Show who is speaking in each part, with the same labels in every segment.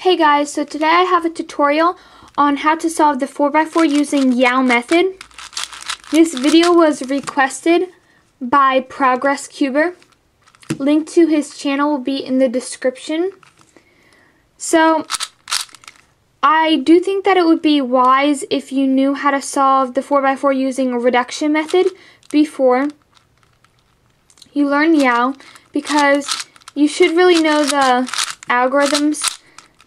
Speaker 1: Hey guys, so today I have a tutorial on how to solve the 4x4 using Yau method. This video was requested by ProgressCubers. Link to his channel will be in the description. So I do think that it would be wise if you knew how to solve the 4x4 using a reduction method before you learn Yau, because you should really know the algorithms,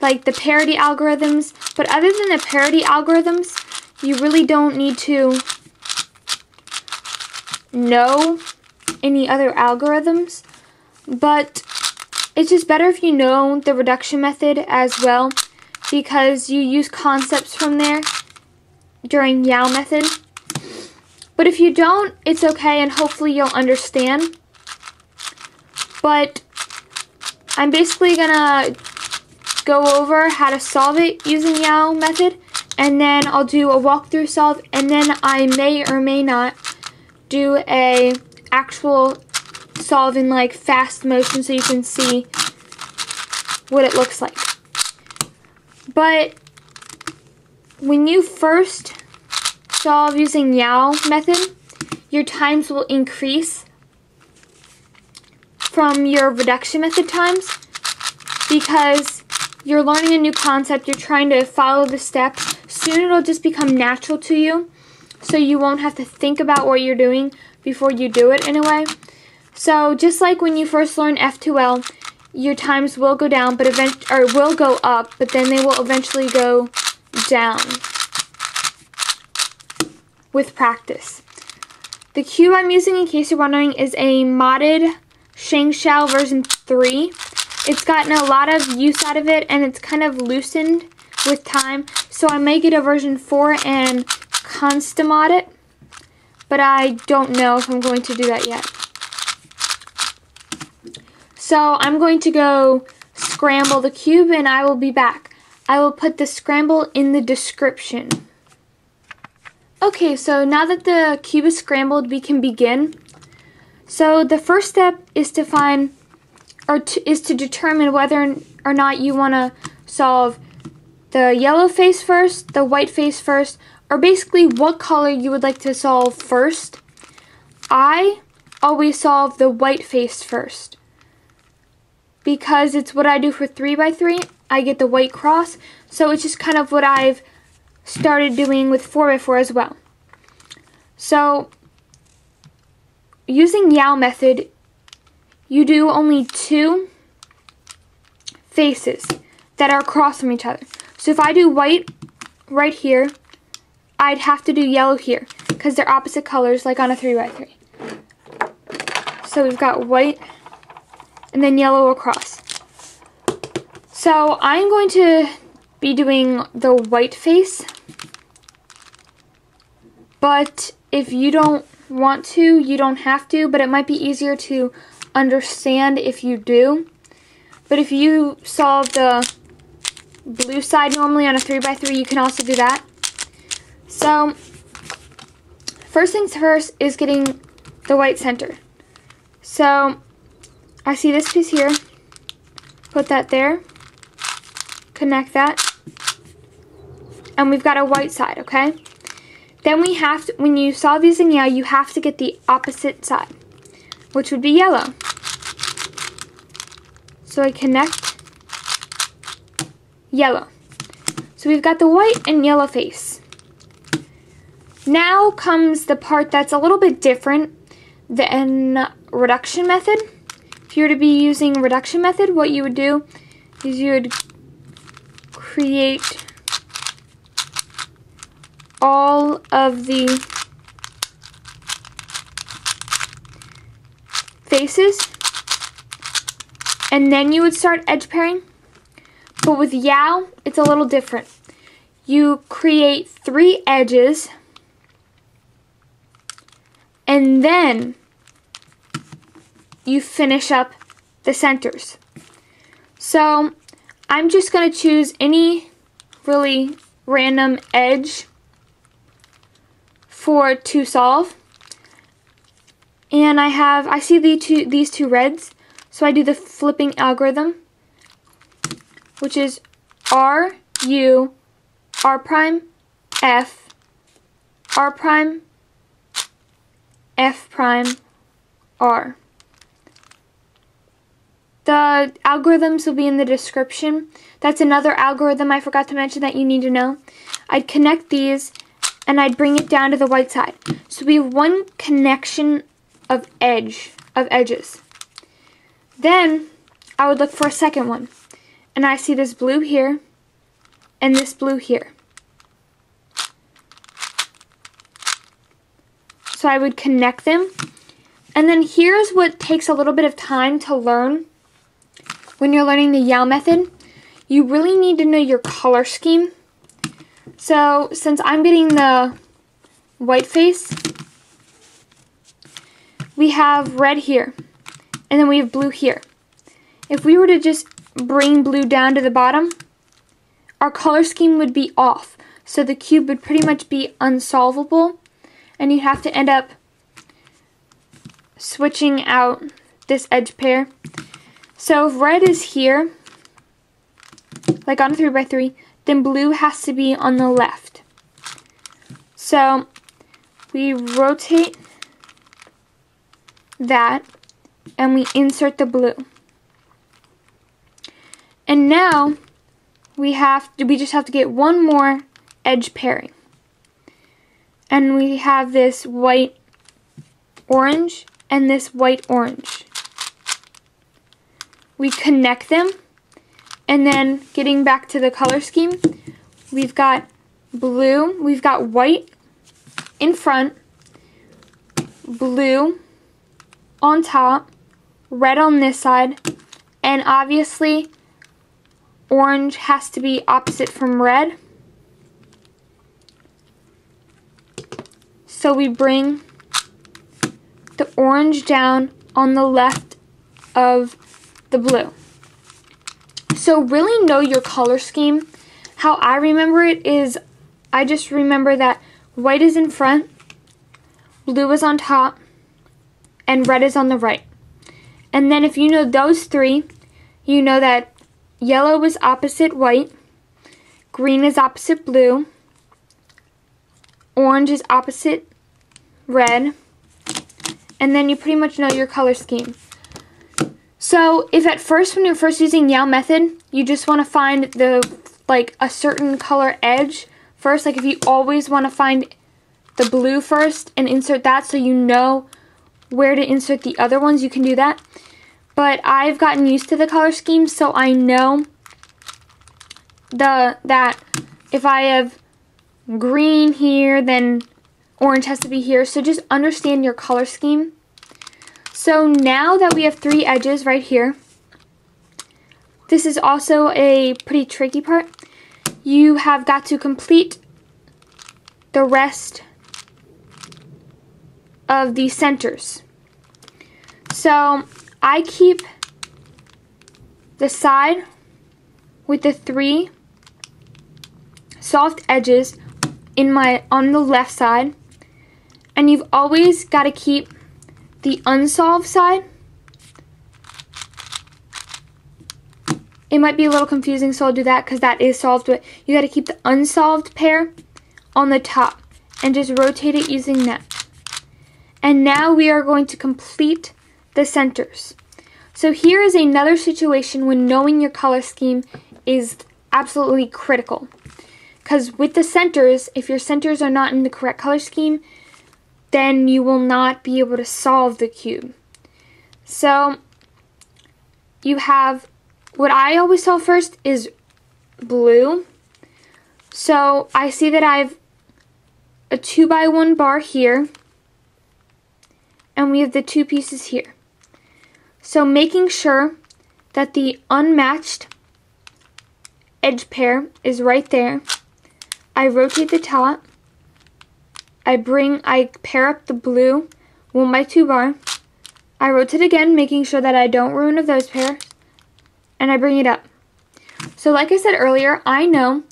Speaker 1: like the parity algorithms, but other than the parity algorithms, you really don't need to know any other algorithms. But it's just better if you know the reduction method as well, because you use concepts from there during Yau method. But if you don't, it's okay, and hopefully you'll understand. But I'm basically gonna go over how to solve it using Yau method, and then I'll do a walkthrough solve, and then I may or may not do a actual solve in like fast motion so you can see what it looks like. But when you first solve using Yau method, your times will increase from your reduction method times, because you're learning a new concept, you're trying to follow the steps. Soon it'll just become natural to you, so you won't have to think about what you're doing before you do it in a way. So just like when you first learn F2L, your times will go down, but will go up, but then they will eventually go down with practice. The cube I'm using, in case you're wondering, is a modded Shangshao version 3. It's gotten a lot of use out of it, and it's kind of loosened with time, so I may get a version 4 and consta-mod it, but I don't know if I'm going to do that yet. So I'm going to go scramble the cube, and I will be back. I will put the scramble in the description. Okay, so now that the cube is scrambled, we can begin. So the first step is to find, is to determine whether or not you want to solve the yellow face first, the white face first, or basically what color you would like to solve first. I always solve the white face first, because it's what I do for 3x3. I get the white cross, so it's just kind of what I've started doing with 4x4 as well. So using Yau method, you do only 2 faces that are across from each other. So if I do white right here, I'd have to do yellow here, because they're opposite colors, like on a 3x3. So we've got white and then yellow across. So I'm going to be doing the white face, but if you don't want to, you don't have to, but it might be easier to understand if you do. But if you solve the blue side normally on a 3x3, you can also do that. So first things first is getting the white center. So I see this piece here, put that there, connect that, and we've got a white side, okay? Then we have to, when you solve using Yau, you have to get the opposite side, which would be yellow. So I connect yellow. So we've got the white and yellow face. Now comes the part that's a little bit different than reduction method. If you were to be using reduction method, what you would do is you would create all of the faces, and then you would start edge pairing. But with Yau, it's a little different. You create 3 edges, and then you finish up the centers. So I'm just going to choose any really random edge to solve, and I see these two reds, so I do the flipping algorithm, which is R, U, R prime, F, R prime, F prime, R. The algorithms will be in the description. That's another algorithm I forgot to mention that you need to know. I'd connect these and I'd bring it down to the white side. So we have one connection of edges. Then I would look for a second one. And I see this blue here and this blue here. So I would connect them. And then here's what takes a little bit of time to learn when you're learning the Yau method. You really need to know your color scheme. So since I'm getting the white face, we have red here, and then we have blue here. If we were to just bring blue down to the bottom, our color scheme would be off. So the cube would pretty much be unsolvable, and you'd have to end up switching out this edge pair. So if red is here, like on a 3x3, then blue has to be on the left. So we rotate that and we insert the blue. And now we just have to get one more edge pairing. And we have this white orange and this white orange. We connect them, and then getting back to the color scheme, we've got blue, we've got white in front, blue on top, red on this side, and obviously orange has to be opposite from red. So we bring the orange down on the left of the blue. So really know your color scheme. How I remember it is, I just remember that white is in front, blue is on top, and red is on the right. And then if you know those three, you know that yellow is opposite white, green is opposite blue, orange is opposite red, and then you pretty much know your color scheme. So if at first, when you're first using Yau method, you just want to find a certain color edge first, like if you always want to find the blue first and insert that so you know where to insert the other ones, you can do that. But I've gotten used to the color scheme, so I know that if I have green here, then orange has to be here. So just understand your color scheme. So now that we have three edges right here, this is also a pretty tricky part. You have got to complete the rest of the centers. So I keep the side with the three soft edges on the left side, and you've always got to keep the unsolved side. It might be a little confusing, so I'll do that because that is solved, but you got to keep the unsolved pair on the top and just rotate it using that. And now we are going to complete the centers. So here is another situation when knowing your color scheme is absolutely critical. Because with the centers, if your centers are not in the correct color scheme, then you will not be able to solve the cube. So you have, what I always solve first is blue. So I see that I have a 2x1 bar here, and we have the two pieces here. So making sure that the unmatched edge pair is right there, I rotate the top, I pair up the blue 1x2 bar, I rotate again, making sure that I don't ruin of those pairs, and I bring it up. So like I said earlier, I know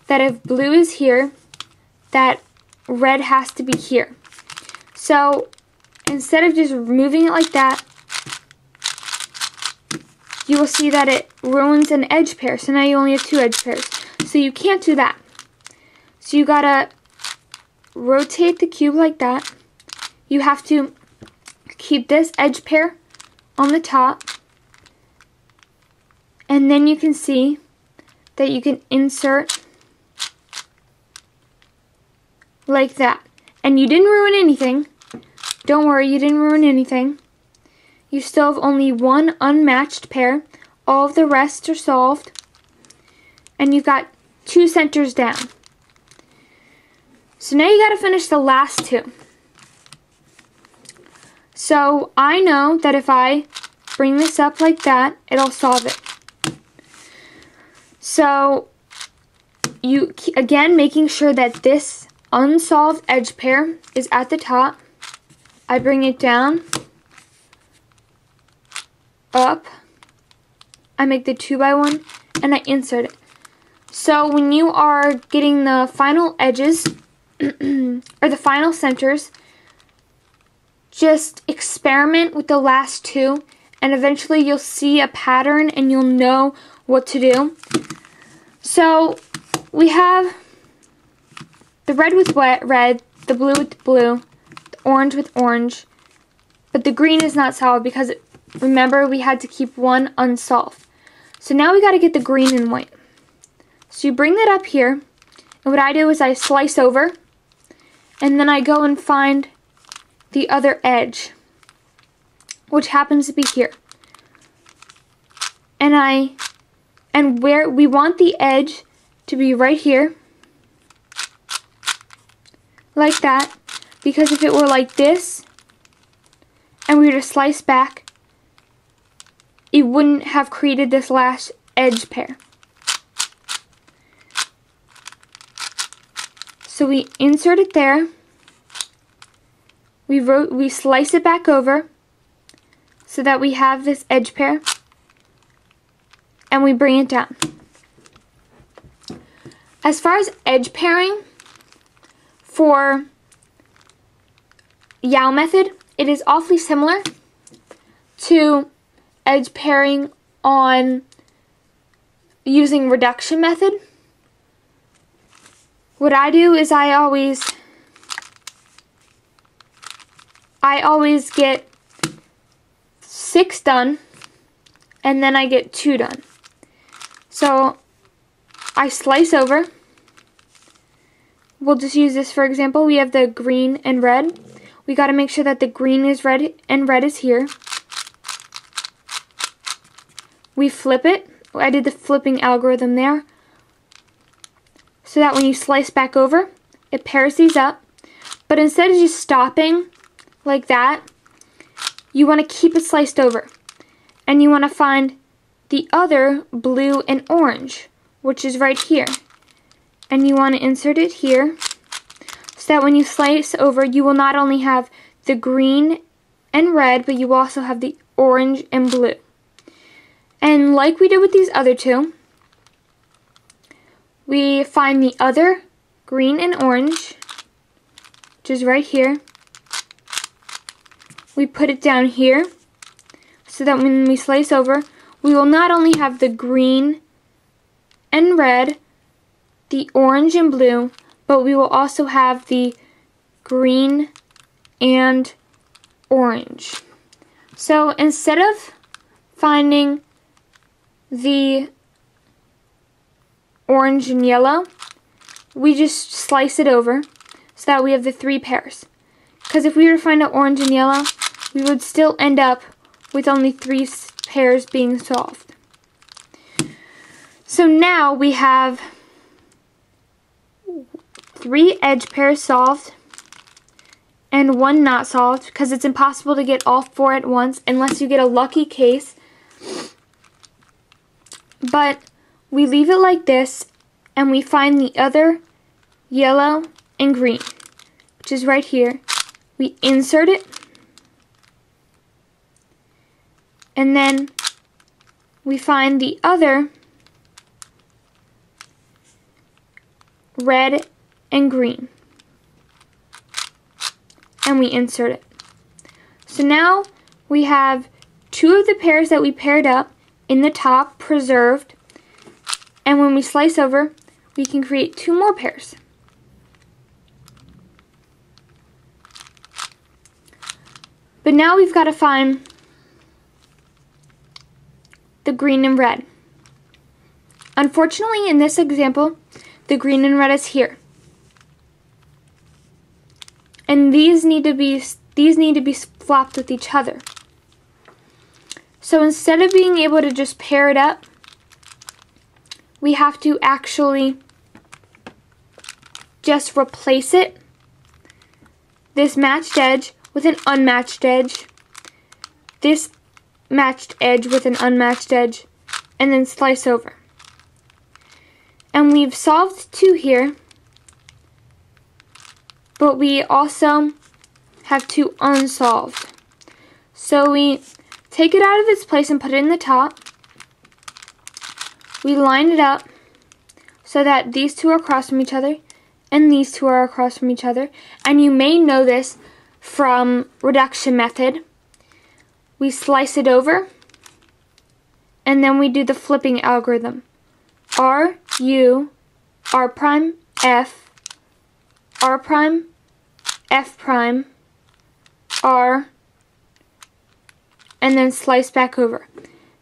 Speaker 1: that if blue is here, that red has to be here. So instead of just moving it like that, you will see that it ruins an edge pair. So now you only have 2 edge pairs. So you can't do that. So you gotta rotate the cube like that. You have to keep this edge pair on the top. And then you can see that you can insert like that. And you didn't ruin anything. Don't worry, you didn't ruin anything. You still have only 1 unmatched pair. All of the rest are solved. And you've got 2 centers down. So now you got to finish the last 2. So I know that if I bring this up like that, it'll solve it. So you, again, making sure that this unsolved edge pair is at the top. I bring it down, up, I make the 2x1, and I insert it. So when you are getting the final edges, or the final centers, just experiment with the last 2, and eventually you'll see a pattern and you'll know what to do. So we have the red with red, the blue with blue, the orange with orange, but the green is not solved because, remember, we had to keep 1 unsolved. So now we got to get the green and white. So you bring that up here, and what I do is I slice over, and then I go and find the other edge, which happens to be here. And where we want the edge to be right here, like that, because if it were like this, and we were to slice back, it wouldn't have created this last edge pair. So we insert it there, we slice it back over so that we have this edge pair, and we bring it down. As far as edge pairing for Yau method, it is awfully similar to edge pairing on using reduction method. What I do is I always get 6 done, and then I get 2 done. So I slice over. We'll just use this for example. We have the green and red. We got to make sure that the green is red and red is here. We flip it. I did the flipping algorithm there, so that when you slice back over, it pairs these up. But instead of just stopping like that, you want to keep it sliced over. And you want to find the other blue and orange, which is right here. And you want to insert it here, so that when you slice over, you will not only have the green and red, but you will also have the orange and blue. And like we did with these other 2, we find the other green and orange, which is right here. We put it down here, so that when we slice over, we will not only have the green and red, the orange and blue, but we will also have the green and orange. So instead of finding the orange and yellow, we just slice it over so that we have the 3 pairs. Because if we were to find out orange and yellow, we would still end up with only 3 pairs being solved. So now we have 3 edge pairs solved and 1 not solved, because it's impossible to get all 4 at once unless you get a lucky case. But we leave it like this, and we find the other yellow and green, which is right here. We insert it, and then we find the other red and green, and we insert it. So now we have 2 of the pairs that we paired up in the top, preserved, and when we slice over, we can create 2 more pairs. But now we've got to find the green and red. Unfortunately, in this example, the green and red is here. And these need to be flopped with each other. So instead of being able to just pair it up, we have to actually just replace it, this matched edge, with an unmatched edge, this matched edge with an unmatched edge, and then slice over. And we've solved 2 here, but we also have 2 unsolved. So we take it out of its place and put it in the top. We line it up so that these 2 are across from each other and these 2 are across from each other. And you may know this from reduction method. We slice it over and then we do the flipping algorithm. R, U, R prime, F, R prime, F prime, R, and then slice back over.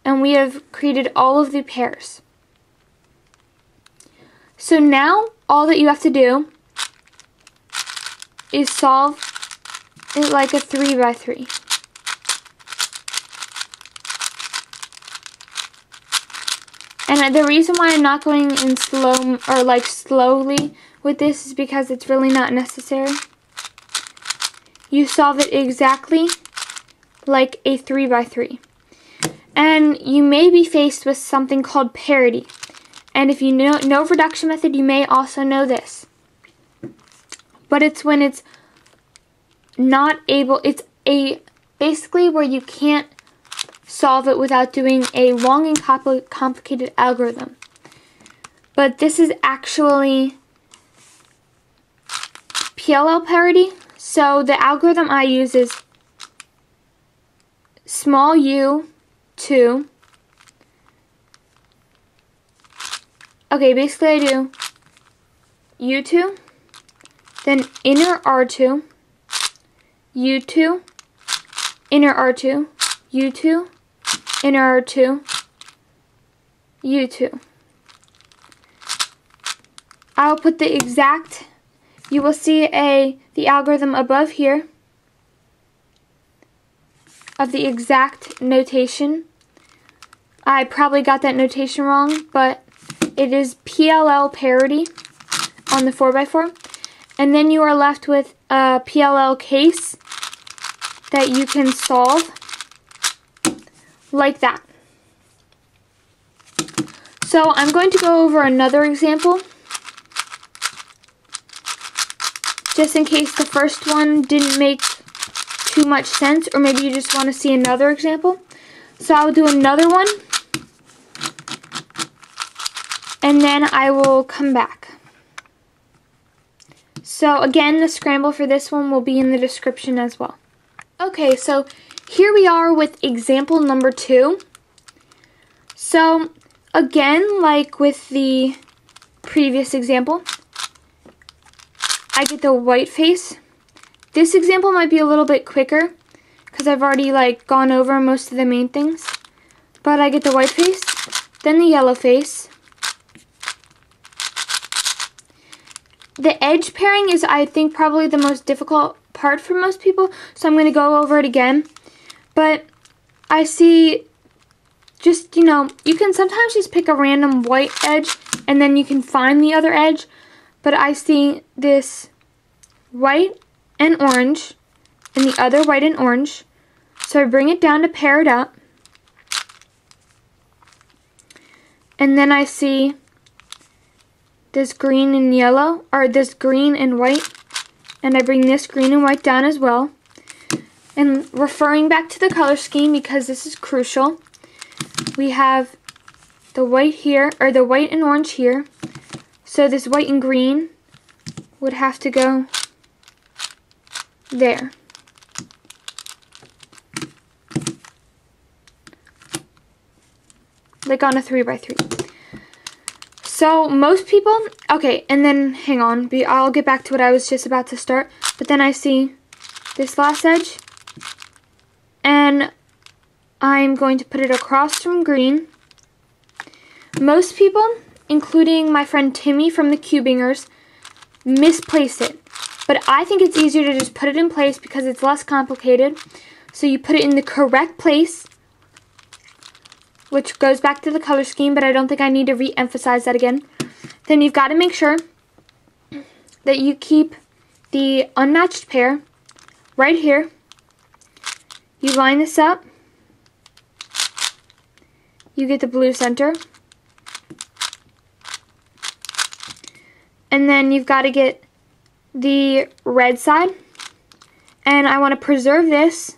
Speaker 1: And we have created all of the pairs. So now all that you have to do is solve it like a 3 by 3. And the reason why I'm not going in slowly with this is because it's really not necessary. You solve it exactly like a 3 by 3. And you may be faced with something called parity. And if you know reduction method, you may also know this. But it's when it's not able, basically where you can't solve it without doing a long and complicated algorithm. But this is actually Pll Parity. So the algorithm I use is small u2. Okay, basically I do u2, then inner r2, u2, inner r2, u2, inner r2, u2. I'll put the exact, you will see the algorithm above here of the exact notation. I probably got that notation wrong, but it is Pll Parity on the 4x4. And then you are left with a Pll case that you can solve like that. So I'm going to go over another example, just in case the first one didn't make too much sense, or maybe you just want to see another example. So I'll do another one, and then I will come back. So again, the scramble for this one will be in the description as well. Okay, so here we are with example number 2. So again, like with the previous example, I get the white face. This example might be a little bit quicker because I've already gone over most of the main things. But I get the white face, then the yellow face. The edge pairing is, I think, probably the most difficult part for most people, so I'm going to go over it again. But I see just, you can sometimes just pick a random white edge and then you can find the other edge. But I see this white and orange and the other white and orange. So I bring it down to pair it up. And then I see this green and yellow, or this green and white, and I bring this green and white down as well. And referring back to the color scheme, because this is crucial, we have the white here, or the white and orange here. So this white and green would have to go there. like on a 3x3. So most people, okay, and then hang on, I'll get back to what I was just about to start, but then I see this last edge, and I'm going to put it across from green. Most people, including my friend Timmy from the Cubingers, misplace it, but I think it's easier to just put it in place because it's less complicated. So you put it in the correct place, which goes back to the color scheme, but I don't think I need to re-emphasize that again. Then you've got to make sure that you keep the unmatched pair right here. You line this up. You get the blue center. And then you've got to get the red side. And I want to preserve this,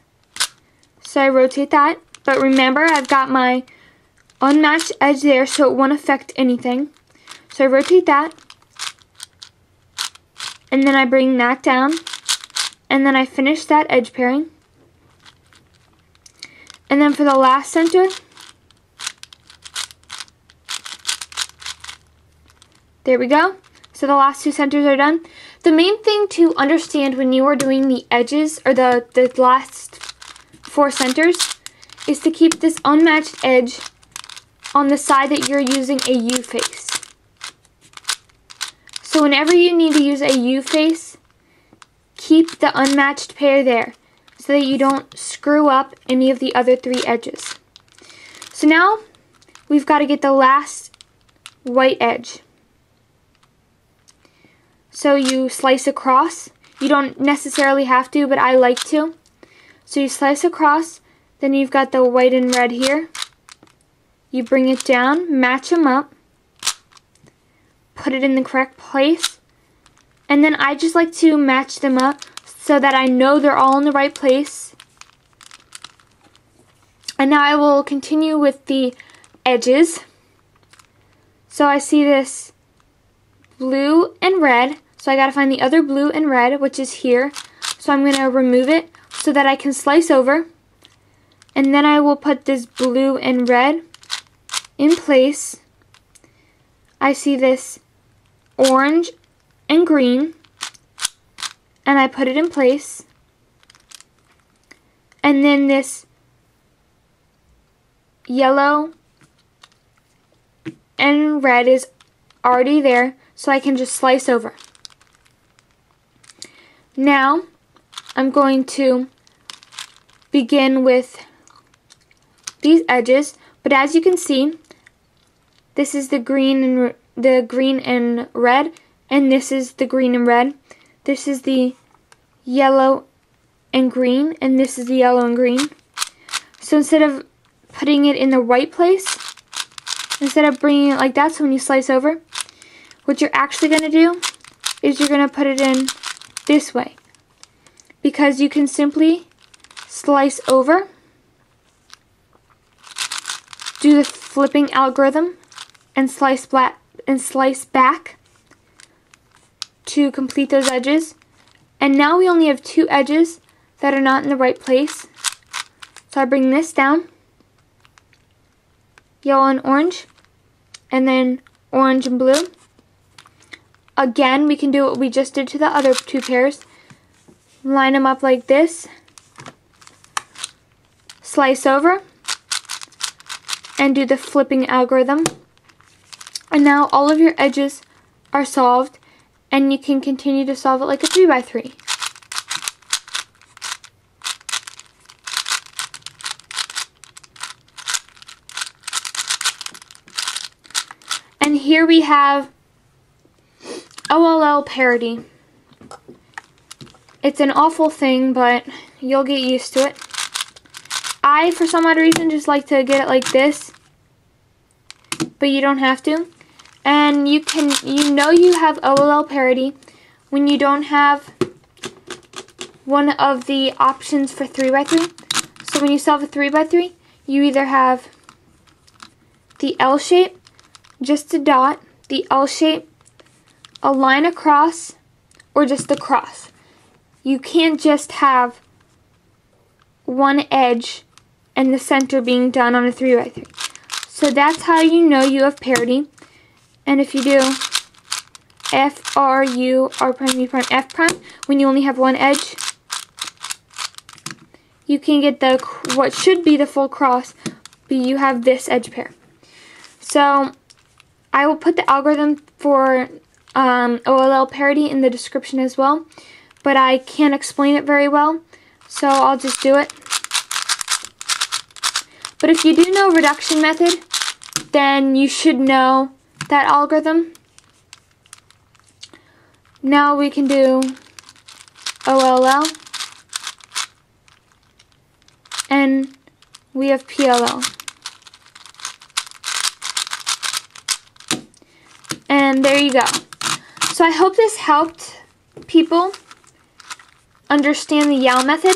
Speaker 1: so I rotate that. But remember, I've got my unmatched edge there, so it won't affect anything. So I rotate that, and then I bring that down, and then I finish that edge pairing. And then for the last center, there we go. So the last two centers are done. The main thing to understand when you are doing the edges, or the last four centers, is to keep this unmatched edge on the side that you're using a U face. So whenever you need to use a U face, keep the unmatched pair there so that you don't screw up any of the other three edges. So now we've got to get the last white edge. So you slice across. You don't necessarily have to, but I like to. So you slice across, then you've got the white and red here. You bring it down, match them up, put it in the correct place, and then I just like to match them up so that I know they're all in the right place. And now I will continue with the edges. So I see this blue and red, so I gotta find the other blue and red, which is here. So I'm gonna remove it so that I can slice over, and then I will put this blue and red in place. I see this orange and green, and I put it in place. And then this yellow and red is already there, so I can just slice over. Now I'm going to begin with these edges, but as you can see, this is the green and red, and this is the green and red. This is the yellow and green, and this is the yellow and green. So instead of putting it in the right place, instead of bringing it like that, so when you slice over, what you're actually going to do is you're going to put it in this way, because you can simply slice over, do the flipping algorithm, and slice back to complete those edges. And now we only have two edges that are not in the right place. So I bring this down, yellow and orange, and then orange and blue. Again, we can do what we just did to the other two pairs. Line them up like this, slice over, and do the flipping algorithm. And now all of your edges are solved, and you can continue to solve it like a 3x3. And here we have Oll Parity. It's an awful thing, but you'll get used to it. I, for some odd reason, just like to get it like this, but you don't have to. And you know you have Oll Parity when you don't have one of the options for 3x3. So when you solve a 3x3, you either have the L shape, just a dot, the L shape, a line across, or just a cross. You can't just have one edge and the center being done on a 3x3. So that's how you know you have parity. And if you do F, R, U, R prime, U prime, F prime, when you only have one edge, you can get the what should be the full cross, but you have this edge pair. So I will put the algorithm for Oll Parity in the description as well, but I can't explain it very well, so I'll just do it. But if you do know reduction method, then you should know that algorithm. Now we can do OLL, and we have PLL. And there you go. So I hope this helped people understand the Yau method.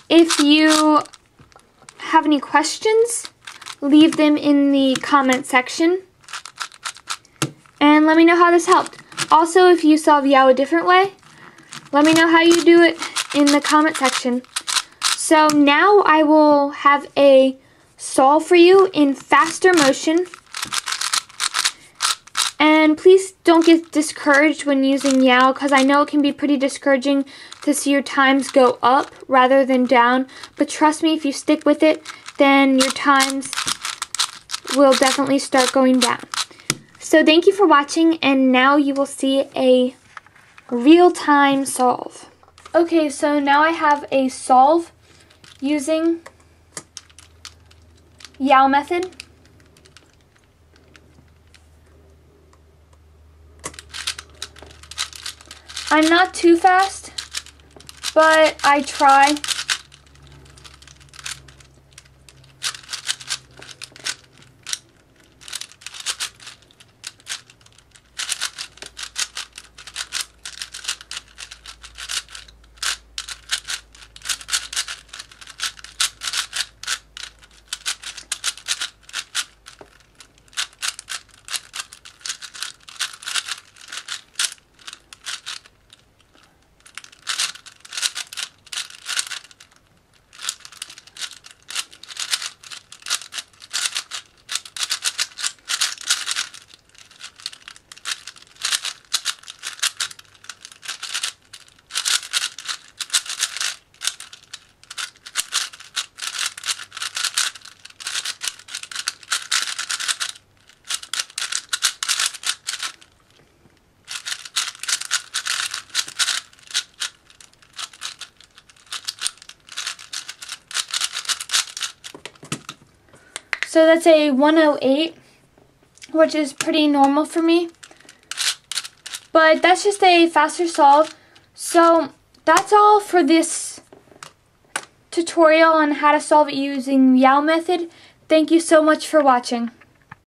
Speaker 1: If you have any questions, leave them in the comment section and let me know how this helped. Also, if you solve Yau a different way, let me know how you do it in the comment section. So now I will have a solve for you in faster motion. And please don't get discouraged when using Yau, because I know it can be pretty discouraging to see your times go up rather than down. But trust me, if you stick with it, then your times will definitely start going down. So thank you for watching, and now you will see a real-time solve. Okay, so now I have a solve using Yau method. I'm not too fast, but I try. So that's a 108, which is pretty normal for me. But that's just a faster solve. So that's all for this tutorial on how to solve it using Yau method. Thank you so much for watching.